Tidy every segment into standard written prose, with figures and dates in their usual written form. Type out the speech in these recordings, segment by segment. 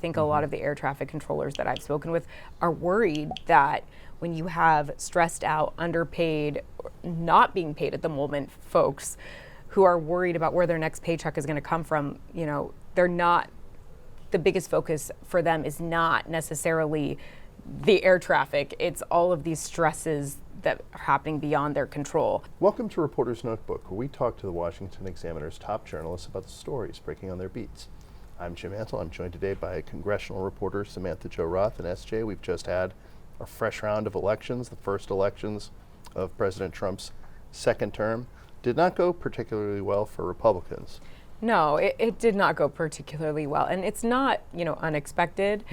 think a lot of the air traffic controllers that I've spoken with are worried that when you have stressed out, underpaid, not being paid at the moment folks who are worried about where their next paycheck is going to come from, they're not, the biggest focus for them is not necessarily the air traffic. It's all of these stresses that are happening beyond their control. Welcome to Reporter's Notebook, where we talk to the Washington Examiner's top journalists about the stories breaking on their beats. I'm Jim Antle. I'm joined today by congressional reporter Samantha-Jo Roth. And SJ, we've just had a fresh round of elections, the first elections of President Trump's second term. Did not go particularly well for Republicans. No, it did not go particularly well. And it's not, unexpected.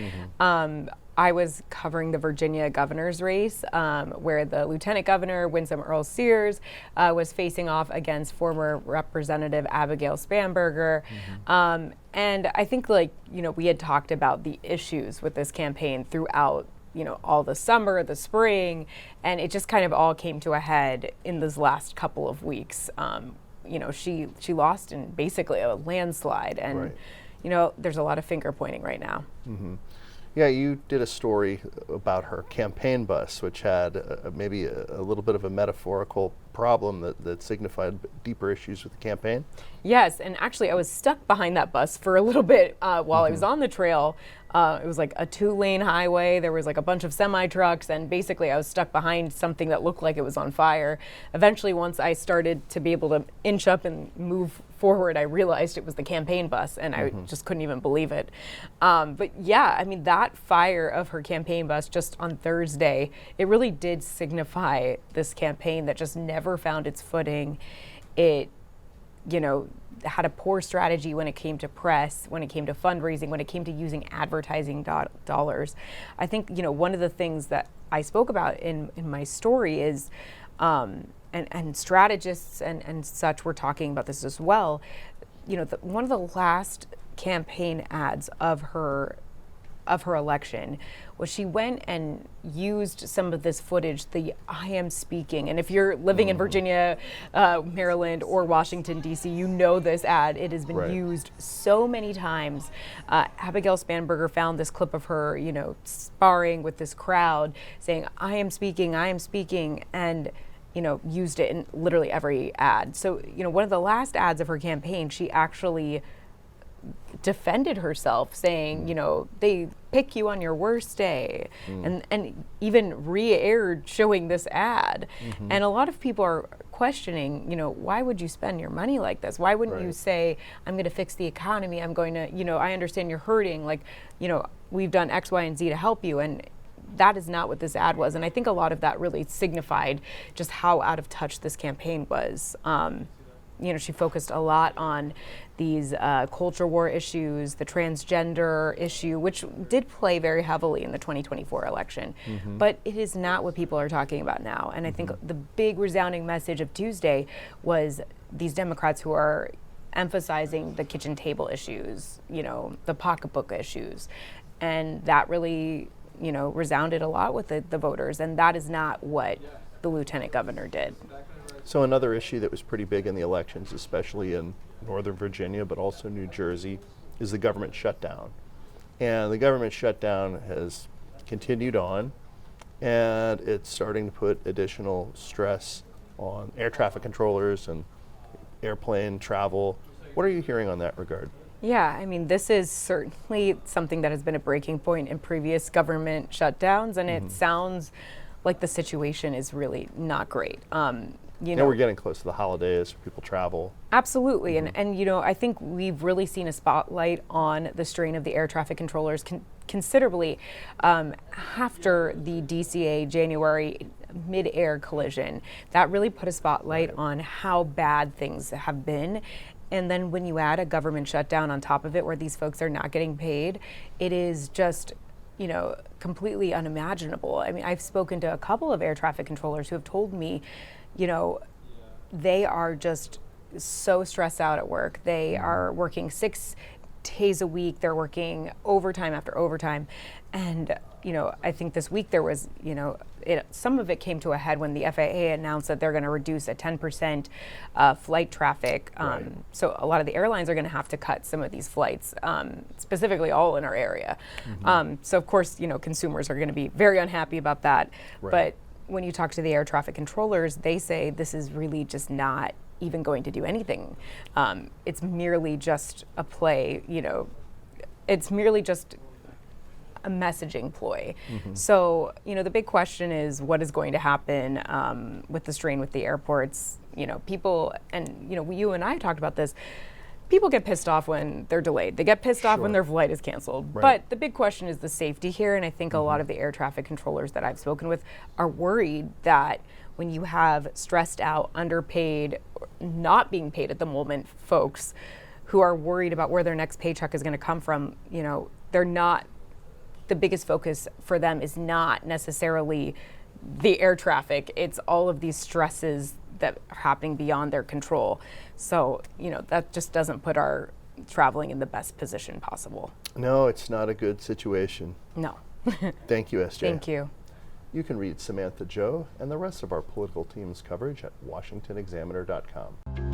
I was covering the Virginia governor's race, where the lieutenant governor, Winsome Earle-Sears, was facing off against former Representative Abigail Spanberger. And I think, we had talked about the issues with this campaign throughout, all the summer, the spring, and it just kind of all came to a head in this last couple of weeks. She lost in basically a landslide, and, there's a lot of finger pointing right now. Yeah, you did a story about her campaign bus, which had maybe a little bit of a metaphorical problem that signified deeper issues with the campaign. Yes, and actually I was stuck behind that bus for a little bit while I was on the trail. It was like a 2-lane highway. There was like a bunch of semi-trucks, and basically I was stuck behind something that looked like it was on fire. Eventually, once I started to be able to inch up and move forward, I realized it was the campaign bus, and I just couldn't even believe it. But yeah, that fire of her campaign bus just on Thursday, it really did signify this campaign that just never found its footing. It, had a poor strategy when it came to press, when it came to fundraising, when it came to using advertising dollars. I think, one of the things that I spoke about in my story is, and strategists and such were talking about this as well, one of the last campaign ads of her election was she went and used some of this footage, the I am speaking. And if you're living in Virginia, Maryland, or Washington, D.C., you know this ad. It has been used so many times. Abigail Spanberger found this clip of her, sparring with this crowd, saying, I am speaking, and used it in literally every ad. So, one of the last ads of her campaign, she actually defended herself, saying, they pick you on your worst day, and even re-aired showing this ad. And a lot of people are questioning, why would you spend your money like this? Why wouldn't you say, I'm going to fix the economy, I'm going to, I understand you're hurting, we've done X, Y, and Z to help you. And that is not what this ad was. And I think a lot of that really signified just how out of touch this campaign was. She focused a lot on these culture war issues, the transgender issue, which did play very heavily in the 2024 election. But it is not what people are talking about now. And I think the big resounding message of Tuesday was these Democrats who are emphasizing the kitchen table issues, the pocketbook issues. And that really, resounded a lot with the voters. And that is not what the lieutenant governor did. So another issue that was pretty big in the elections, especially in Northern Virginia, but also New Jersey, is the government shutdown. And the government shutdown has continued on, and it's starting to put additional stress on air traffic controllers and airplane travel. What are you hearing on that regard? Yeah, this is certainly something that has been a breaking point in previous government shutdowns, and it sounds like the situation is really not great. We're getting close to the holidays, people travel. Absolutely, and I think we've really seen a spotlight on the strain of the air traffic controllers considerably after the DCA January mid-air collision. That really put a spotlight on how bad things have been. And then when you add a government shutdown on top of it, where these folks are not getting paid, it is just completely unimaginable. I've spoken to a couple of air traffic controllers who have told me, they are just so stressed out at work. They are working 6 days a week. They're working overtime after overtime. And, I think this week there was, some of it came to a head when the FAA announced that they're going to reduce a 10% flight traffic. Right. So a lot of the airlines are going to have to cut some of these flights, specifically all in our area. So of course, consumers are going to be very unhappy about that. Right. But when you talk to the air traffic controllers, they say this is really just not even going to do anything. It's merely just a play, it's merely just a messaging ploy. So, the big question is what is going to happen with the strain with the airports. People, and you and I talked about this, people get pissed off when they're delayed. They get pissed off when their flight is canceled. Right. But the big question is the safety here, and I think a lot of the air traffic controllers that I've spoken with are worried that when you have stressed out, underpaid, not being paid at the moment folks who are worried about where their next paycheck is going to come from, they're not, the biggest focus for them is not necessarily the air traffic, it's all of these stresses that are happening beyond their control. So, that just doesn't put our traveling in the best position possible. No, it's not a good situation. No. Thank you, SJ. Thank you. You can read Samantha-Jo and the rest of our political team's coverage at washingtonexaminer.com.